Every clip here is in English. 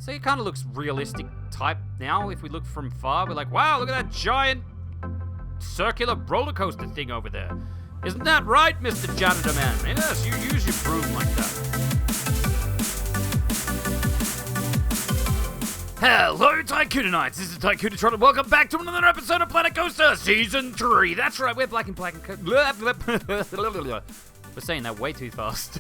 See, it kind of looks realistic type now. If we look from far, we're like, wow, look at that giant circular roller coaster thing over there. Isn't that right, Mr. Janitor Man? Yes, you use your broom like that. Hello, Tycoon-A-Nights. This is Tycoon-A-Tron, and welcome back to another episode of Planet Coaster Season 3. That's right, we're back in Planet Coaster. We're saying that way too fast.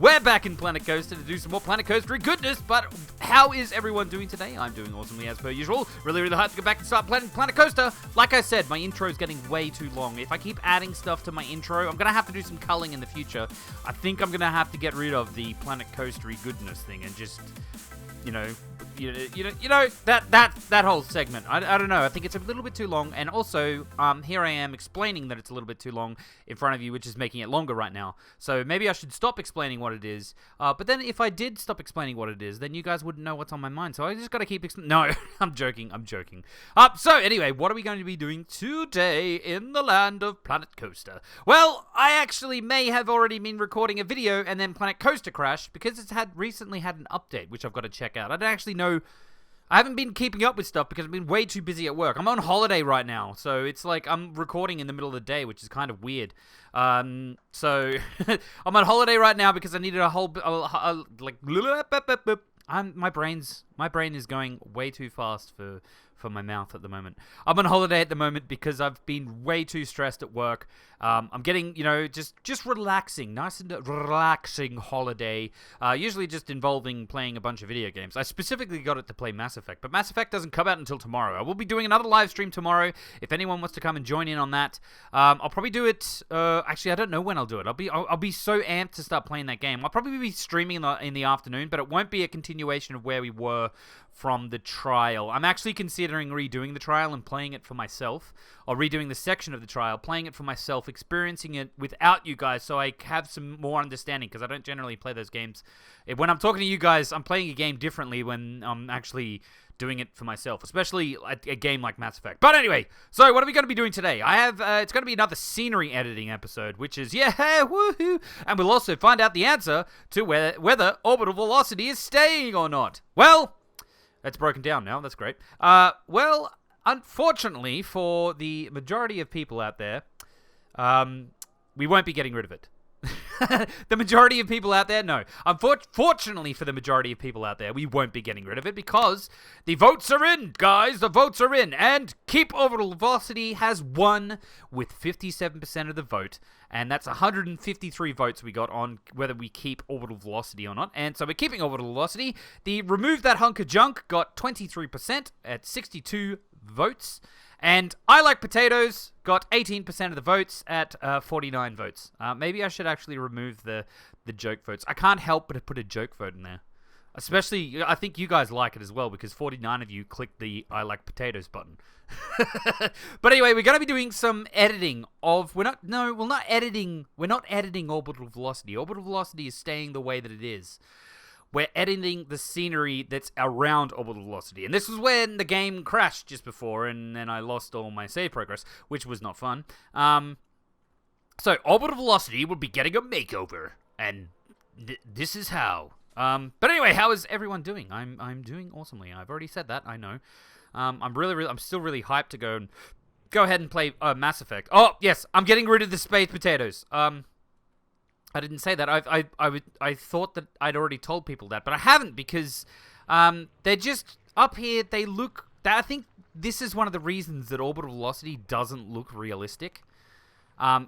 We're back in Planet Coaster to do some more Planet Coaster goodness, but how is everyone doing today? I'm doing awesomely as per usual. Really, really hyped to get back and start playing Planet Coaster. Like I said, my intro is getting way too long. If I keep adding stuff to my intro, I'm going to have to do some culling in the future. I think I'm going to have to get rid of the Planet Coaster goodness thing and just, you know, that whole segment. I don't know. I think it's a little bit too long. And also, here I am explaining that it's a little bit too long in front of you, which is making it longer right now. So maybe I should stop explaining what it is. But then if I did stop explaining what it is, then you guys wouldn't know what's on my mind. So I just got to keep No, I'm joking. So anyway, what are we going to be doing today in the land of Planet Coaster? Well, I actually may have already been recording a video and then Planet Coaster crashed because it's recently had an update, which I've got to check out. I don't actually know. I haven't been keeping up with stuff because I've been way too busy at work. I'm on holiday right now, so it's like I'm recording in the middle of the day, which is kind of weird. So I'm on holiday right now because I needed a whole my brain is going way too fast for my mouth at the moment. I'm on holiday at the moment because I've been way too stressed at work. I'm getting, just relaxing, nice and relaxing holiday, usually just involving playing a bunch of video games. I specifically got it to play Mass Effect, but Mass Effect doesn't come out until tomorrow. I will be doing another live stream tomorrow. If anyone wants to come and join in on that, I'll probably do it, actually I don't know when I'll do it. I'll be so amped to start playing that game. I'll probably be streaming in the afternoon, but it won't be a continuation of where we were from the trial. I'm actually considering redoing the trial and playing it for myself, or redoing the section of the trial, playing it for myself, experiencing it without you guys so I have some more understanding, because I don't generally play those games. When I'm talking to you guys, I'm playing a game differently when I'm actually doing it for myself, especially a game like Mass Effect. But anyway, so what are we going to be doing today? I have, it's going to be another scenery editing episode, which is, yeah, woohoo! And we'll also find out the answer to whether orbital velocity is staying or not. Well, it's broken down now. That's great. Well, unfortunately for the majority of people out there, we won't be getting rid of it. The majority of people out there, no. Unfortunately for the majority of people out there, we won't be getting rid of it because the votes are in, guys. The votes are in. And Keep Orbital Velocity has won with 57% of the vote. And that's 153 votes we got on whether we keep Orbital Velocity or not. And so we're keeping Orbital Velocity. The Remove That Hunk of Junk got 23% at 62 votes. And I Like Potatoes got 18% of the votes at 49 votes. Maybe I should actually remove the joke votes. I can't help but put a joke vote in there. Especially, I think you guys like it as well because 49 of you clicked the I Like Potatoes button. But anyway, we're going to be doing some editing of... We're not editing Orbital Velocity. Orbital Velocity is staying the way that it is. We're editing the scenery that's around orbital velocity. And this was when the game crashed just before, and then I lost all my save progress, which was not fun. So orbital velocity will be getting a makeover, and this is how. But anyway, how is everyone doing? I'm doing awesomely. I've already said that, I know. I'm still really hyped to go ahead and play Mass Effect. Oh, yes, I'm getting rid of the space potatoes. I didn't say that. I thought that I'd already told people that, but I haven't because they're just up here. They look. I think this is one of the reasons that orbital velocity doesn't look realistic,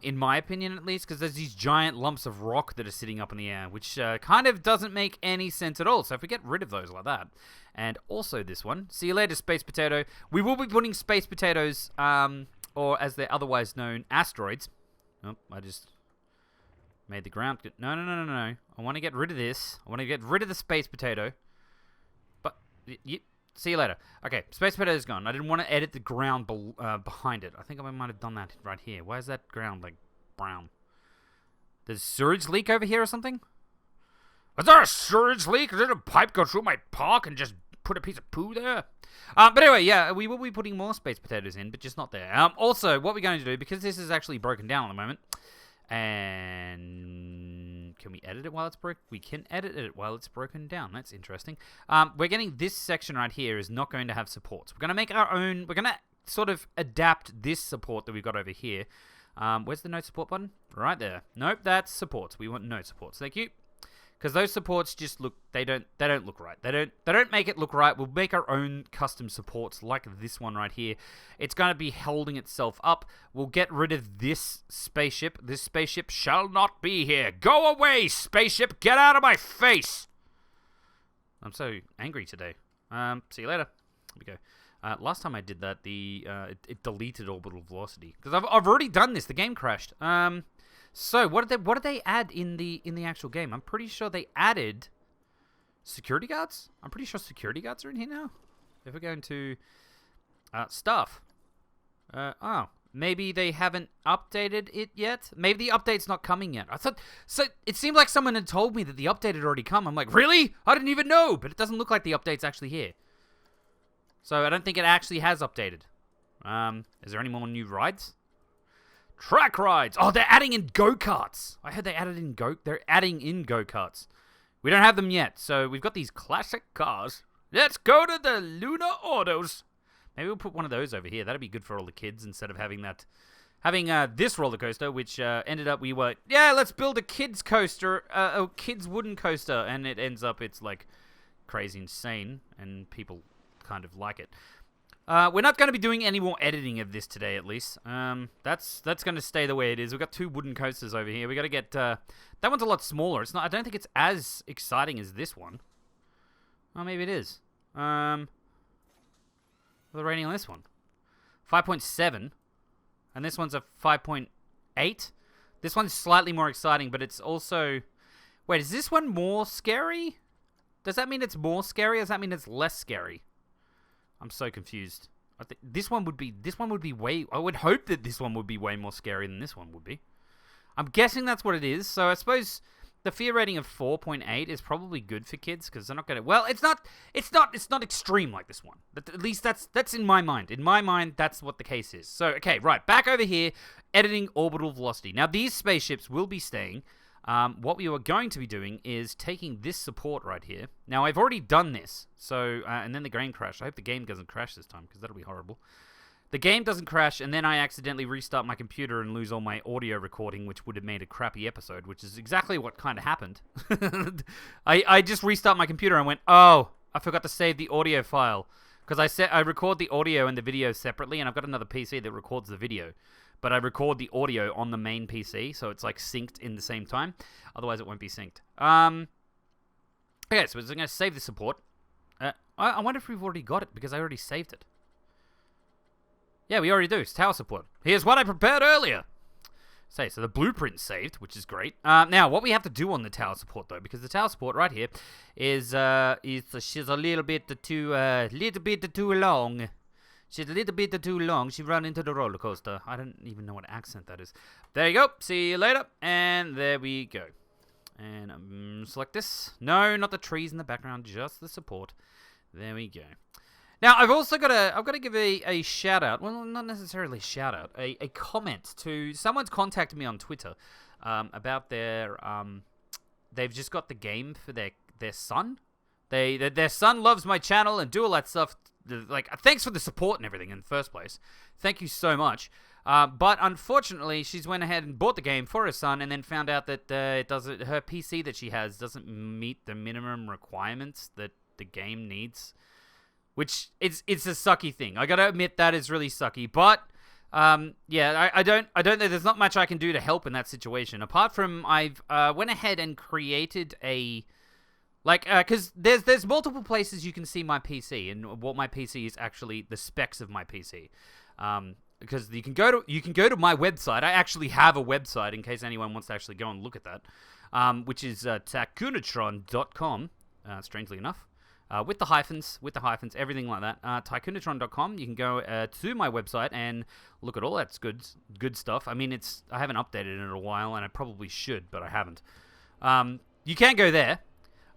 in my opinion at least, because there's these giant lumps of rock that are sitting up in the air, which kind of doesn't make any sense at all. So if we get rid of those like that, and also this one, see you later, Space Potato. We will be putting Space Potatoes, or as they're otherwise known, asteroids. Oh, I just made the ground... No. I want to get rid of this. I want to get rid of the Space Potato. But, see you later. Okay, Space Potato is gone. I didn't want to edit the ground behind it. I think I might have done that right here. Why is that ground, like, brown? There's a sewage leak over here or something? Is there a sewage leak? Did a pipe go through my park and just put a piece of poo there? But anyway, yeah, we will be putting more Space Potatoes in, but just not there. Also, what we're going to do, because this is actually broken down at the moment... And Can we edit it while it's broken? We can edit it while it's broken down. That's interesting. We're getting this section right here is not going to have supports. We're going to make our own. We're going to sort of adapt this support that we've got over here. Where's the no support button? Right there. Nope, that's supports. We want no supports. Thank you. Because those supports just look, they don't look right. They don't make it look right. We'll make our own custom supports like this one right here. It's going to be holding itself up. We'll get rid of this spaceship. This spaceship shall not be here. Go away, spaceship. Get out of my face. I'm so angry today. See you later. Here we go. Last time I did that, it deleted orbital velocity because I've already done this. The game crashed. So what did they add in the actual game? I'm pretty sure they added security guards. I'm pretty sure security guards are in here now. If we're going to stuff, maybe they haven't updated it yet. Maybe the update's not coming yet. I thought so. It seemed like someone had told me that the update had already come. I'm like, really? I didn't even know. But it doesn't look like the update's actually here. So I don't think it actually has updated. Is there any more new rides? Track rides. Oh, they're adding in go-karts. I heard they're adding in go-karts. We don't have them yet, so we've got these classic cars. Let's go to the Lunar Autos. Maybe we'll put one of those over here. That'd be good for all the kids instead of having this roller coaster, which ended up let's build a kids coaster, a kids wooden coaster, and it ends up it's like crazy insane, and people kind of like it. We're not going to be doing any more editing of this today, at least. That's going to stay the way it is. We've got two wooden coasters over here. We got to get that one's a lot smaller. It's not. I don't think it's as exciting as this one. Oh, maybe it is. What's the rating on this one? 5.7, and this one's a 5.8. This one's slightly more exciting, but it's also. Wait, is this one more scary? Does that mean it's more scary, or does that mean it's less scary? I'm so confused. I think this one would be way. I would hope that this one would be way more scary than this one would be. I'm guessing that's what it is. So I suppose the fear rating of 4.8 is probably good for kids because they're not going to. Well, it's not extreme like this one. At least that's in my mind. In my mind, that's what the case is. So okay, right back over here, editing orbital velocity. Now these spaceships will be staying. What we are going to be doing is taking this support right here. Now, I've already done this, so, and then the game crashed. I hope the game doesn't crash this time, because that'll be horrible. The game doesn't crash, and then I accidentally restart my computer and lose all my audio recording, which would have made a crappy episode, which is exactly what kind of happened. I just restart my computer and went, oh, I forgot to save the audio file. Because I record the audio and the video separately, and I've got another PC that records the video. But I record the audio on the main PC, so it's like synced in the same time. Otherwise, it won't be synced. Okay, so we're going to save the support. I wonder if we've already got it, because I already saved it. Yeah, we already do. It's tower support. Here's what I prepared earlier. So the blueprint's saved, which is great. Now, what we have to do on the tower support, though, because the tower support right here she's a little bit too long. She's a little bit too long. She ran into the roller coaster. I don't even know what accent that is. There you go. See you later. And there we go. And select this. No, not the trees in the background. Just the support. There we go. Now, I've also got to give a shout out. Well, not necessarily a shout out. A comment to someone's contacted me on Twitter about their they've just got the game for their son. Their son loves my channel and do all that stuff. Like, thanks for the support and everything in the first place. Thank you so much. But unfortunately, she's went ahead and bought the game for her son, and then found out that her PC that she has doesn't meet the minimum requirements that the game needs, which it's a sucky thing. I gotta admit that is really sucky. But yeah, I don't know. There's not much I can do to help in that situation apart from I've went ahead and created a. Like, because there's multiple places you can see my PC and what my PC is actually the specs of my PC. Because you can go to my website. I actually have a website in case anyone wants to actually go and look at that, which is Tycoon-A-Tron.com. Strangely enough, with the hyphens, everything like that. Tycoon-A-Tron.com. You can go to my website and look at all that's good stuff. I mean, I haven't updated it in a while, and I probably should, but I haven't. You can go there.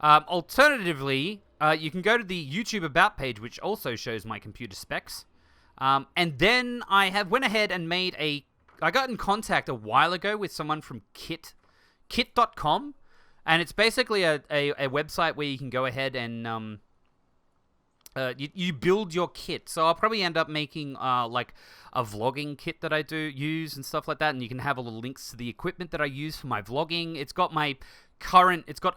Alternatively, you can go to the YouTube About page, which also shows my computer specs. And then I went ahead and I got in contact a while ago with someone from kit.com. And it's basically a website where you can go ahead and you build your kit. So I'll probably end up making like a vlogging kit that I do use and stuff like that, and you can have all the links to the equipment that I use for my vlogging. It's got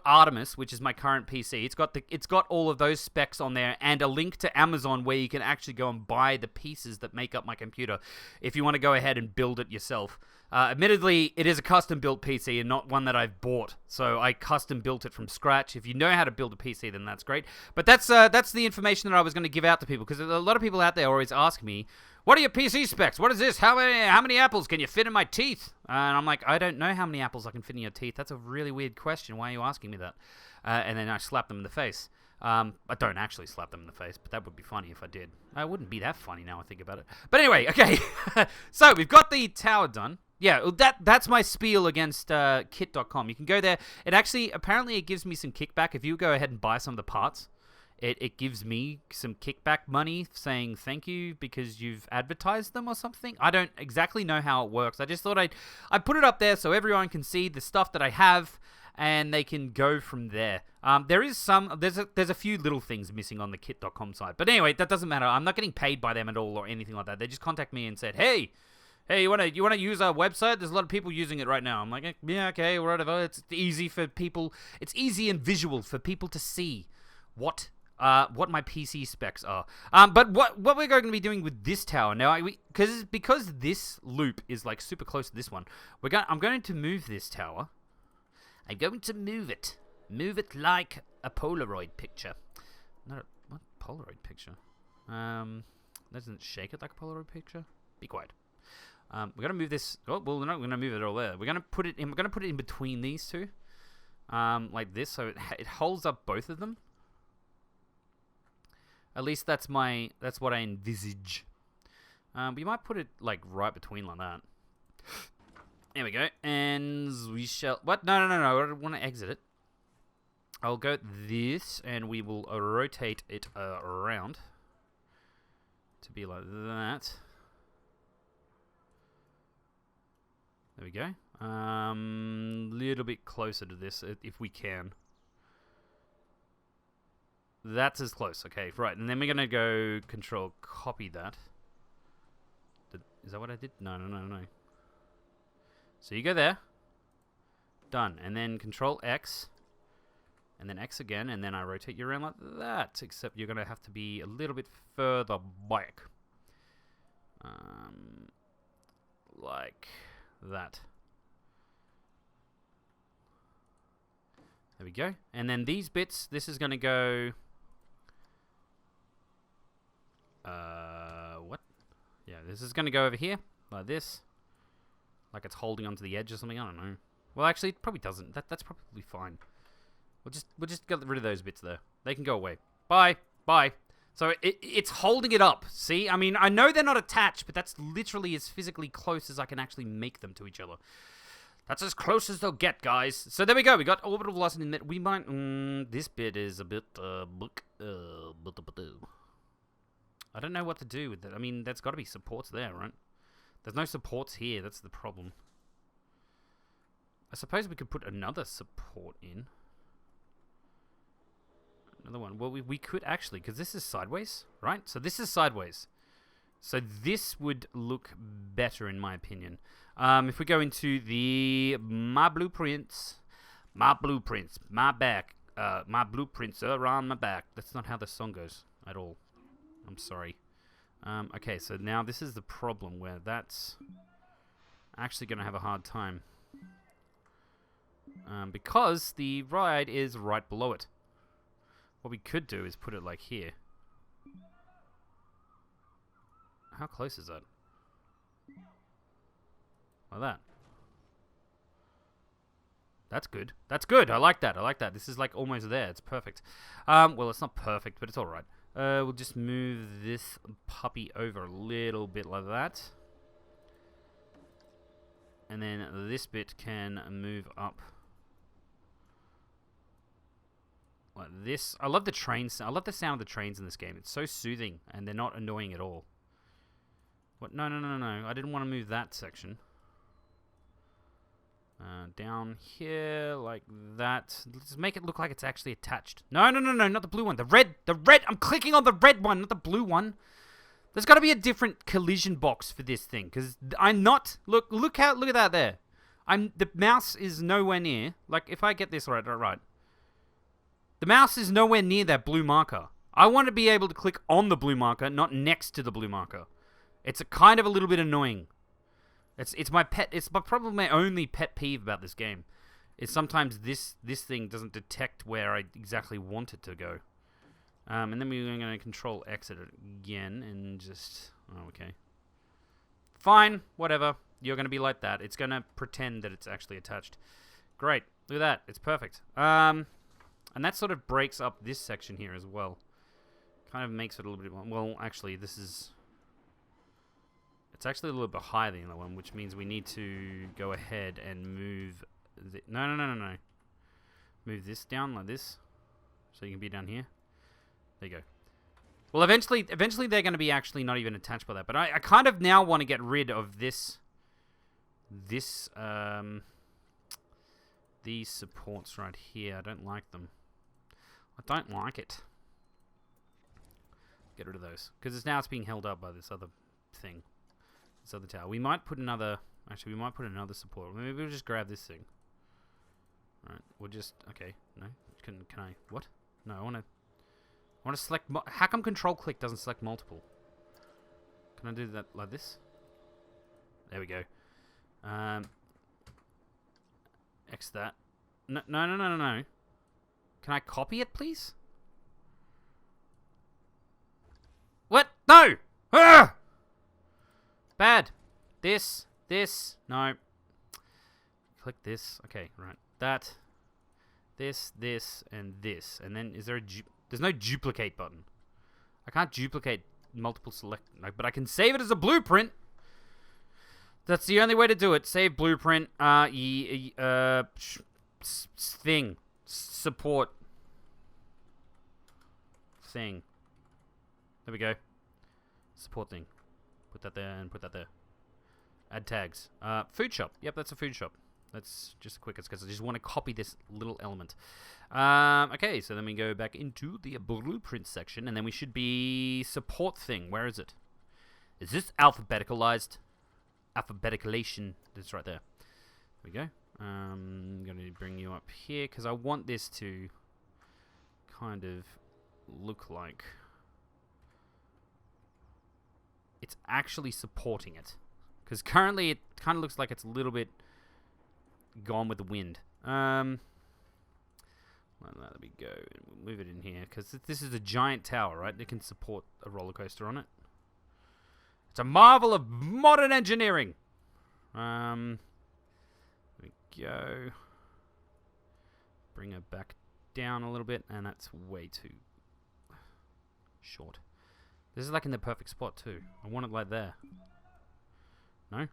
Artemis, which is my current PC. It's got all of those specs on there, and a link to Amazon where you can actually go and buy the pieces that make up my computer if you want to go ahead and build it yourself. Admittedly, it is a custom-built PC and not one that I've bought, so I custom-built it from scratch. If you know how to build a PC, then that's great. But that's the information that I was going to give out to people, because a lot of people out there always ask me, what are your PC specs? What is this? How many apples can you fit in my teeth? And I'm like, I don't know how many apples I can fit in your teeth. That's a really weird question. Why are you asking me that? And then I slap them in the face. I don't actually slap them in the face, but that would be funny if I did. It wouldn't be that funny now I think about it. But anyway, okay. So we've got the tower done. Yeah, that's my spiel against kit.com. You can go there. Apparently it gives me some kickback. If you go ahead and buy some of the parts, it gives me some kickback money saying thank you because you've advertised them or something. I don't exactly know how it works. I just thought I'd put it up there so everyone can see the stuff that I have, and they can go from there. There's a few little things missing on the kit.com side. But anyway, that doesn't matter. I'm not getting paid by them at all or anything like that. They just contact me and said, hey, you wanna use our website? There's a lot of people using it right now. I'm like, yeah, okay, whatever. It's easy for people. It's easy and visual for people to see what my PC specs are. But what we're going to be doing with this tower now, because this loop is like super close to this one, I'm going to move this tower. I'm going to move it like a Polaroid picture. What Polaroid picture? Doesn't shake it like a Polaroid picture. Be quiet. We're gonna move this. Oh well, we're not gonna move it all there. We're gonna put it in. We're gonna put it in between these two, like this, so it holds up both of them. At least that's what I envisage. We might put it like right between like that. There we go, and we shall. What? No. I don't want to exit it. I'll go this, and we will rotate it around to be like that. There we go. Little bit closer to this if we can. That's as close. Okay, right. And then we're gonna go control copy that. Is that what I did? No. So you go there. Done. And then control X. And then X again. And then I rotate you around like that. Except you're gonna have to be a little bit further back. Like that. There we go. And then these bits, this is going to go... what? Yeah, this is going to go over here, like this. Like it's holding onto the edge or something, I don't know. Well, actually, it probably doesn't. That's probably fine. We'll just get rid of those bits there. They can go away. Bye. So it's holding it up. See? I mean, I know they're not attached, but that's literally as physically close as I can actually make them to each other. That's as close as they'll get, guys. So there we go. We got orbital velocity in that. We might... this bit is a bit... I don't know what to do with it. I mean, there's got to be supports there, right? There's no supports here. That's the problem. I suppose we could put another support in. Another one. Well, we could actually, because this is sideways, right? So this is sideways. So this would look better in my opinion. If we go into my blueprints, my back, my blueprints are on my back. That's not how the song goes at all. I'm sorry. Okay, so now this is the problem where that's actually going to have a hard time. Because the ride is right below it. What we could do is put it like here. How close is that? Like that. That's good. That's good. I like that. This is like almost there. It's perfect. Well, it's not perfect, but it's alright. We'll just move this puppy over a little bit like that. And then this bit can move up. Like this. I love the trains. I love the sound of the trains in this game. It's so soothing, and they're not annoying at all. What? No. I didn't want to move that section. Down here, like that. Let's make it look like it's actually attached. No, no, no, no, not the blue one. The red. The red. I'm clicking on the red one, not the blue one. There's got to be a different collision box for this thing, because I'm not. Look at that there. The mouse is nowhere near. Like, if I get this right. The mouse is nowhere near that blue marker. I want to be able to click on the blue marker, not next to the blue marker. It's kind of a little bit annoying. It's my pet. It's probably my only pet peeve about this game. Is sometimes this thing doesn't detect where I exactly want it to go. And then we're going to control X it again and just... Oh, okay. Fine, whatever. You're going to be like that. It's going to pretend that it's actually attached. Great. Look at that. It's perfect. And that sort of breaks up this section here as well. Kind of makes it a little bit more... Well, actually, this is... It's actually a little bit higher than the other one, which means we need to go ahead and move... No. Move this down like this. So you can be down here. There you go. Well, eventually they're going to be actually not even attached by that. But I kind of now want to get rid of these supports right here. I don't like them. I don't like it. Get rid of those. Because it's being held up by this other thing. This other tower. We might put another... Actually, we might put another support. Maybe we'll just grab this thing. Alright, we'll just... Okay, no. Can I... What? No, I want to select... How come control click doesn't select multiple? Can I do that like this? There we go. X that. No. Can I copy it, please? What? No! Ah! Bad. This. No. Click this. Okay, right. That. This, and this. And then, is there a... There's no duplicate button. I can't duplicate multiple select... But I can save it as a blueprint. That's the only way to do it. Save blueprint. Thing. Support. Thing. There we go. Support thing. Put that there and put that there. Add tags. Food shop. Yep, that's a food shop. That's just the quickest because I just want to copy this little element. Okay, so then we go back into the blueprint section, and then we should be support thing. Where is it? Is this alphabeticalized? Alphabeticalation. That's right there. There we go. I'm going to bring you up here because I want this to kind of look like it's actually supporting it. Because currently it kind of looks like it's a little bit gone with the wind. Let me go and we'll move it in here. Because this is a giant tower, right? It can support a roller coaster on it. It's a marvel of modern engineering. There we go. Bring her back down a little bit. And that's way too short. This is like in the perfect spot too. I want it like there. No?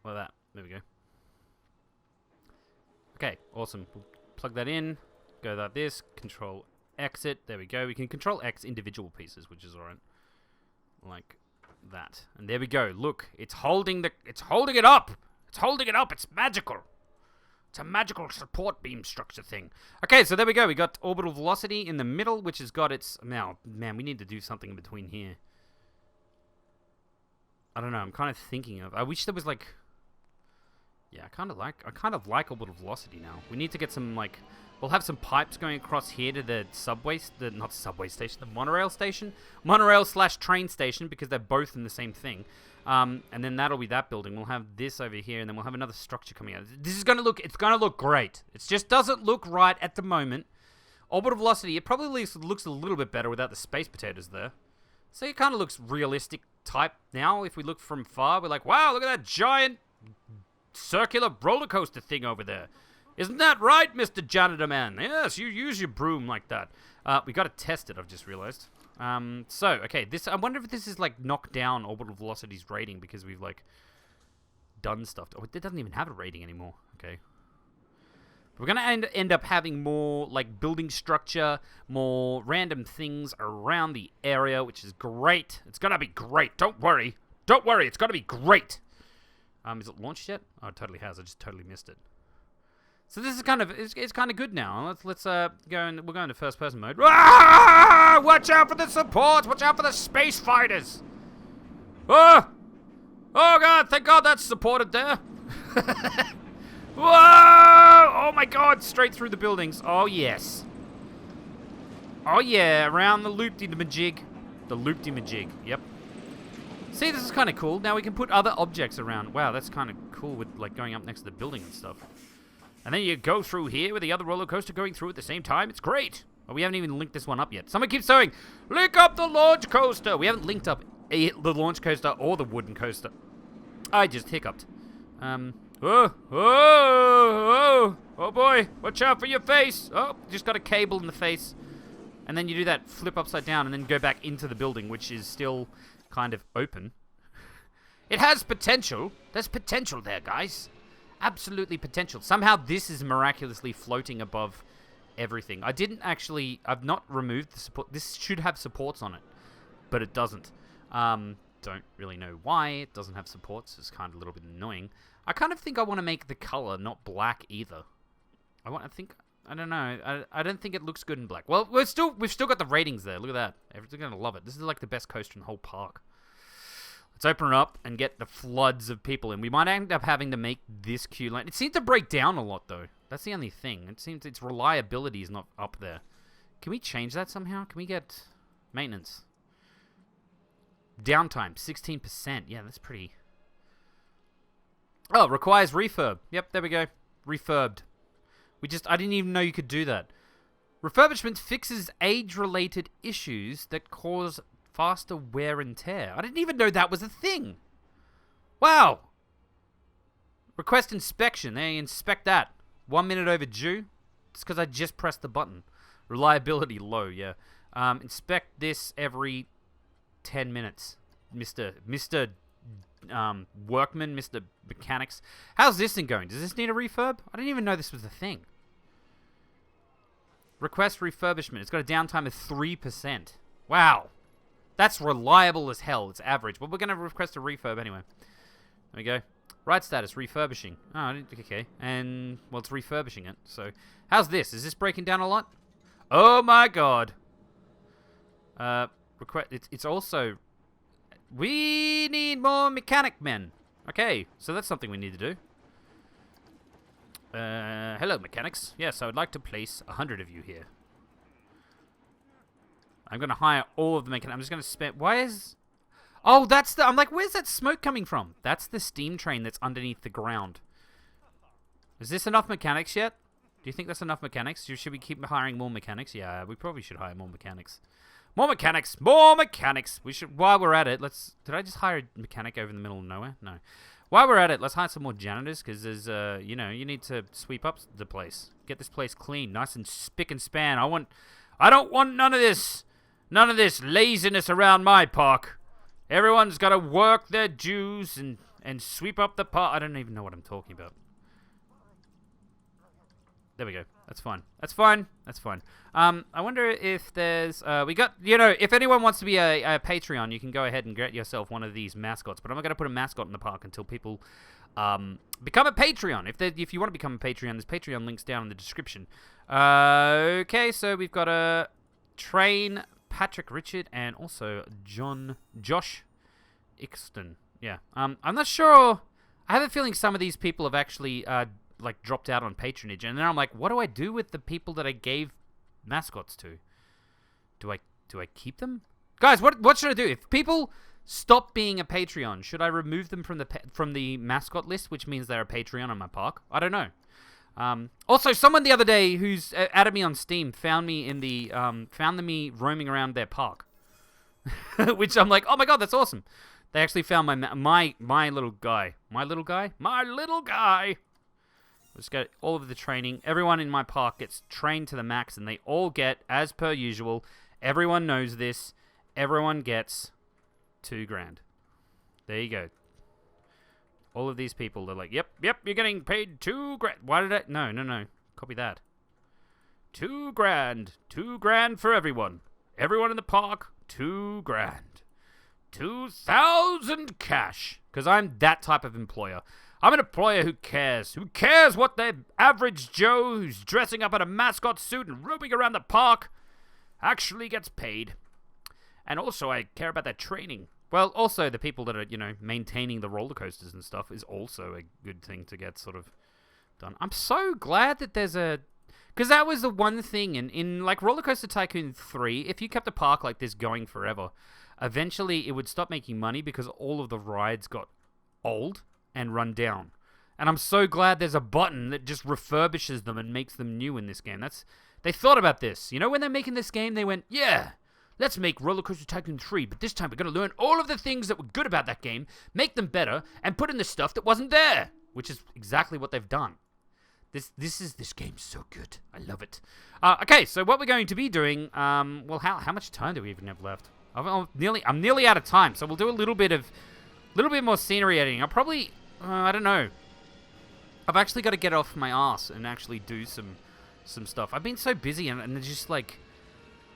Like that. There we go. Okay, awesome. We'll plug that in. Go like this. Control exit. There we go. We can control X individual pieces, which is alright. Like that. And there we go. Look, it's holding it up. It's holding it up. It's magical. It's a magical support beam structure thing. Okay, so there we go. We got orbital velocity in the middle, which has got its... Now, man, we need to do something in between here. I don't know. I'm kind of thinking of... I wish there was like... Yeah, I kind of like orbital velocity now. We need to get some like... We'll have some pipes going across here to the subway... not subway station, the monorail station. Monorail/train station, because they're both in the same thing. And then that'll be that building. We'll have this over here, and then we'll have another structure coming out. This is going to look... It's going to look great. It just doesn't look right at the moment. Orbital velocity, it probably looks a little bit better without the space potatoes there. So it kind of looks realistic type now. If we look from far, we're like, wow, look at that giant circular roller coaster thing over there. Isn't that right, Mr. Janitor Man? Yes, you use your broom like that. We got to test it, I've just realized. Okay, I wonder if this is like knocked down orbital velocity's rating because we've like done stuff. Oh, it doesn't even have a rating anymore. Okay. We're going to end up having more like building structure, more random things around the area, which is great. It's going to be great. Don't worry. Don't worry. It's going to be great. Is it launched yet? Oh, it totally has. I just totally missed it. So this is kind of it's kind of good now. Let's go and we'll go into first person mode. Ah! Watch out for the supports! Watch out for the space fighters! Oh! Oh god! Thank God that's supported there. Whoa! Oh my god! Straight through the buildings. Oh yes. Oh yeah! Around the loop-de-majig. The loop-de-majig. Yep. See, this is kind of cool. Now we can put other objects around. Wow, that's kind of cool with like going up next to the building and stuff. And then you go through here with the other roller coaster going through at the same time. It's great. Oh, we haven't even linked this one up yet. Someone keeps saying, link up the launch coaster. We haven't linked up the launch coaster or the wooden coaster. I just hiccuped. Oh boy, watch out for your face. Oh, just got a cable in the face. And then you do that flip upside down and then go back into the building, which is still kind of open. It has potential. There's potential there, guys. Absolutely potential. Somehow this is miraculously floating above everything. I've not removed the support. This should have supports on it, but it doesn't. Don't really know why it doesn't have supports. It's kind of a little bit annoying. I kind of think I want to make the color not black either. I don't know. I don't think it looks good in black. Well, we've still got the ratings there. Look at that. Everyone's gonna love it. This is like the best coaster in the whole park. Let's open it up and get the floods of people in. We might end up having to make this queue line. It seems to break down a lot, though. That's the only thing. It seems its reliability is not up there. Can we change that somehow? Can we get maintenance? Downtime, 16%. Yeah, that's pretty... Oh, requires refurb. Yep, there we go. Refurbed. I didn't even know you could do that. Refurbishment fixes age-related issues that cause faster wear and tear. I didn't even know that was a thing. Wow. Request inspection. They inspect that. 1 minute overdue. It's because I just pressed the button. Reliability low, yeah. Inspect this every 10 minutes. Mr. Workman, Mr. Mechanics. How's this thing going? Does this need a refurb? I didn't even know this was a thing. Request refurbishment. It's got a downtime of 3%. Wow. That's reliable as hell. It's average. But we're going to request a refurb anyway. There we go. Right status, refurbishing. Oh, okay. And, well, it's refurbishing it. So, how's this? Is this breaking down a lot? Oh, my God. It's also... We need more mechanic men. Okay, so that's something we need to do. Hello, mechanics. Yes, I would like to place 100 of you here. I'm going to hire all of the mechanics. I'm just going to spend... Why is... Oh, that's the... I'm like, where's that smoke coming from? That's the steam train that's underneath the ground. Is this enough mechanics yet? Do you think that's enough mechanics? Should we keep hiring more mechanics? Yeah, we probably should hire more mechanics. More mechanics! More mechanics! We should... While we're at it, let's... Did I just hire a mechanic over in the middle of nowhere? No. While we're at it, let's hire some more janitors, because there's, you know, you need to sweep up the place. Get this place clean, nice and spick and span. I don't want none of this laziness around my park. Everyone's got to work their dues and sweep up the park. I don't even know what I'm talking about. There we go. That's fine. That's fine. That's fine. I wonder if there's... we got... You know, if anyone wants to be a Patreon, you can go ahead and get yourself one of these mascots. But I'm not going to put a mascot in the park until people become a Patreon. If you want to become a Patreon, there's Patreon links down in the description. Okay, so we've got a Train, Patrick Richard, and also Josh Ixton. Yeah. I'm not sure... I have a feeling some of these people have actually... like dropped out on patronage, and then I'm like, what do I do with the people that I gave mascots to? Do I keep them? Guys, what should I do? If people stop being a Patreon, should I remove them from the mascot list, which means they're a Patreon on my park? I don't know. Also, someone the other day who's added me on Steam found me in the found me roaming around their park, which I'm like, oh my god, that's awesome. They actually found my little guy. My little guy. Let's get all of the training. Everyone in my park gets trained to the max, and they all get, as per usual, everyone knows this, everyone gets $2,000. There you go. All of these people, they're like, yep, you're getting paid $2,000. Why did I... No. Copy that. $2,000. $2,000 for everyone. Everyone in the park, $2,000. 2,000 cash. Because I'm that type of employer. I'm an employer who cares. Who cares what the average Joe who's dressing up in a mascot suit and roaming around the park actually gets paid. And also, I care about their training. Well, also, the people that are, maintaining the roller coasters and stuff is also a good thing to get sort of done. I'm so glad that there's a... Because that was the one thing in like Roller Coaster Tycoon 3, if you kept a park like this going forever, eventually it would stop making money because all of the rides got old and run down. And I'm so glad there's a button that just refurbishes them and makes them new in this game. They thought about this. When they're making this game, they went, yeah, let's make Roller Coaster Tycoon 3, but this time we're going to learn all of the things that were good about that game, make them better, and put in the stuff that wasn't there, which is exactly what they've done. This game's so good. I love it. Okay, so what we're going to be doing, well, how much time do we even have left? I'm nearly out of time, so we'll do a little bit more scenery editing. I'll probably, I don't know. I've actually got to get off my ass and actually do some stuff. I've been so busy and just like,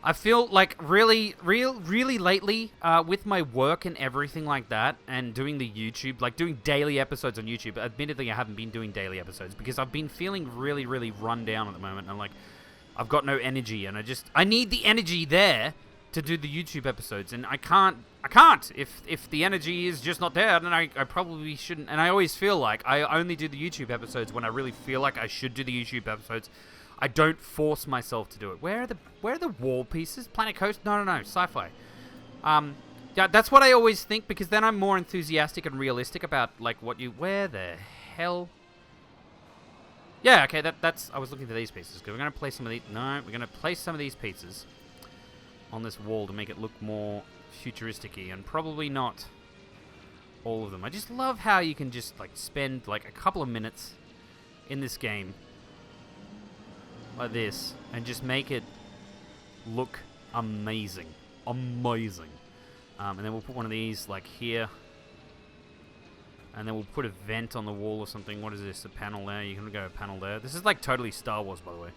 I feel like really lately, with my work and everything like that, and doing the YouTube, like doing daily episodes on YouTube. Admittedly, I haven't been doing daily episodes because I've been feeling really run down at the moment, and like, I've got no energy, and I need the energy there to do the YouTube episodes, and I can't. If the energy is just not there, then I probably shouldn't. And I always feel like I only do the YouTube episodes when I really feel like I should do the YouTube episodes. I don't force myself to do it. Where are the wall pieces? Planet Coast? No. Sci-Fi. Yeah, that's what I always think, because then I'm more enthusiastic and realistic about like where the hell? Yeah, okay, that's I was looking for these pieces, because we're gonna place some of these. No, we're gonna place some of these pieces on this wall to make it look more futuristic-y, and probably not all of them. I just love how you can just like spend like a couple of minutes in this game like this, and just make it look amazing. And then we'll put one of these like here, and then we'll put a vent on the wall or something. What is this? A panel there. You can go a panel there. This is like totally Star Wars, by the way.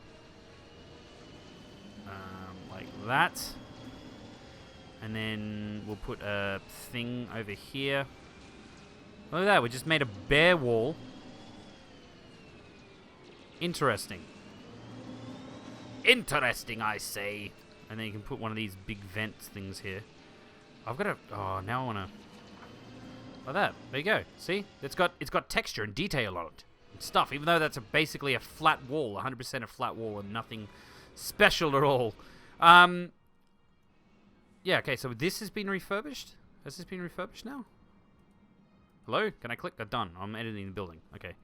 Like that. And then we'll put a thing over here. Look at that. We just made a bare wall. Interesting, I say. And then you can put one of these big vent things here. I've got to... Oh, now I want to... Like that. There you go. See? It's got texture and detail on it. And stuff. Even though that's basically a flat wall. 100% a flat wall and nothing special at all. Yeah, okay. So this has been refurbished? Has this been refurbished now? Hello? Can I click? Done. I'm editing the building. Okay.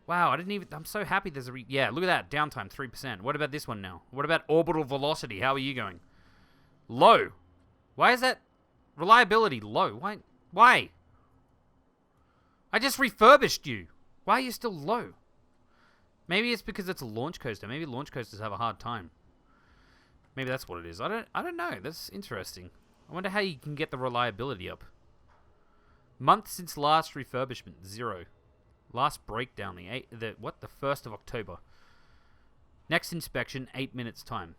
Wow, I'm so happy there's yeah, look at that, downtime, 3%. What about this one now? What about orbital velocity? How are you going? Low. Why is that reliability low? Why? I just refurbished you. Why are you still low? Maybe it's because it's a launch coaster. Maybe launch coasters have a hard time. Maybe that's what it is. I don't know. That's interesting. I wonder how you can get the reliability up. Month since last refurbishment, 0. Last breakdown, the 1st of October. Next inspection, 8 minutes time.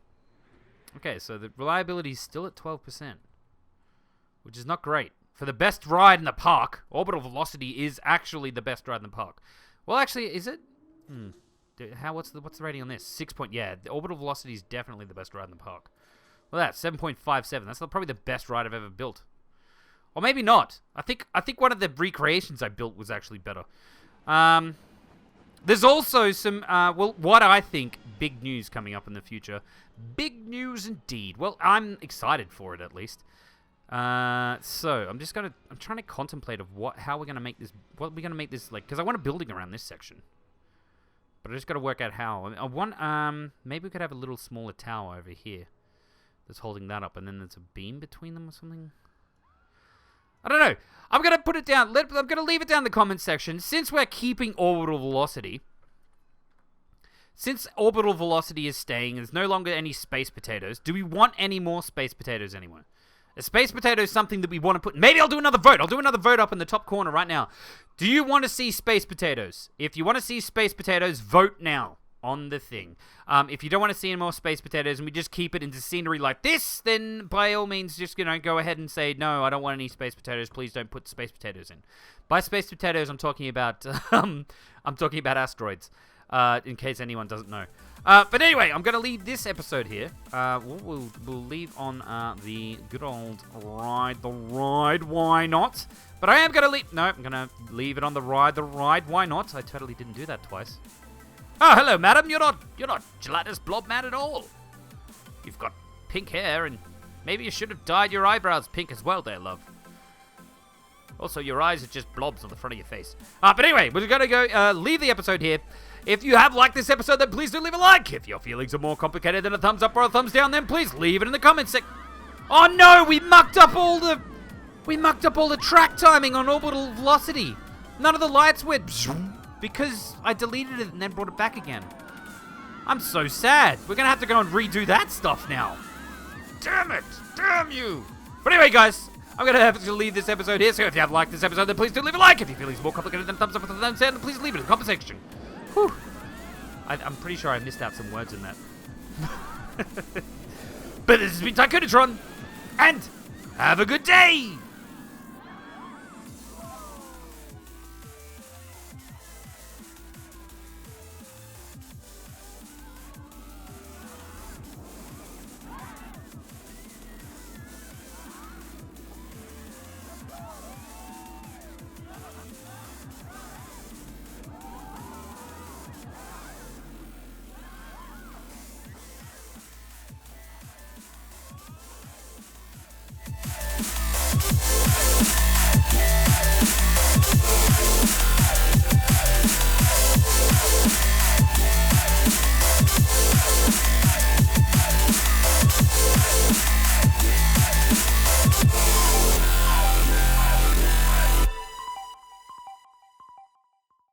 Okay, so the reliability is still at 12%, which is not great. For the best ride in the park, orbital velocity is actually the best ride in the park. Well, actually, is it? What's the rating on this? 6 point. Yeah, the orbital velocity is definitely the best ride in the park. Well, that's 7.57. That's probably the best ride I've ever built. Or maybe not. I think one of the recreations I built was actually better. There's also some, what I think, big news coming up in the future. Big news indeed. Well, I'm excited for it, at least. So, I'm trying to contemplate of how we're going to make this, like, because I want a building around this section. But I just got to work out how. I want, maybe we could have a little smaller tower over here that's holding that up, and then there's a beam between them or something. I don't know. I'm going to put it down. I'm going to leave it down in the comments section. Since we're keeping orbital velocity, since orbital velocity is staying, there's no longer any space potatoes. Do we want any more space potatoes anywhere? A space potato is something that we want to put... Maybe I'll do another vote. I'll do another vote up in the top corner right now. Do you want to see space potatoes? If you want to see space potatoes, vote now. on the thing. If you don't want to see any more space potatoes and we just keep it into scenery like this, then by all means just, go ahead and say, no, I don't want any space potatoes. Please don't put space potatoes in. By space potatoes, I'm talking about asteroids, in case anyone doesn't know. But anyway, I'm going to leave this episode here. We'll leave on the good old ride. The ride, why not? But I am going to leave... No, I'm going to leave it on the ride. The ride, why not? I totally didn't do that twice. Oh, hello, madam. You're not gelatinous blob man at all. You've got pink hair, and maybe you should have dyed your eyebrows pink as well there, love. Also, your eyes are just blobs on the front of your face. But anyway, we're going to go leave the episode here. If you have liked this episode, then please do leave a like. If your feelings are more complicated than a thumbs up or a thumbs down, then please leave it in the comments section. Oh no, we mucked up all the track timing on orbital velocity. None of the lights went because I deleted it and then brought it back again. I'm so sad. We're going to have to go and redo that stuff now. Damn it. Damn you. But anyway, guys, I'm going to have to leave this episode here. So if you have liked this episode, then please do leave a like. If your feelings are more complicated than a thumbs up or a thumbs down, then please leave it in the comment section. Whew. I'm pretty sure I missed out some words in that. But this has been Tycoon-A-Tron, and have a good day!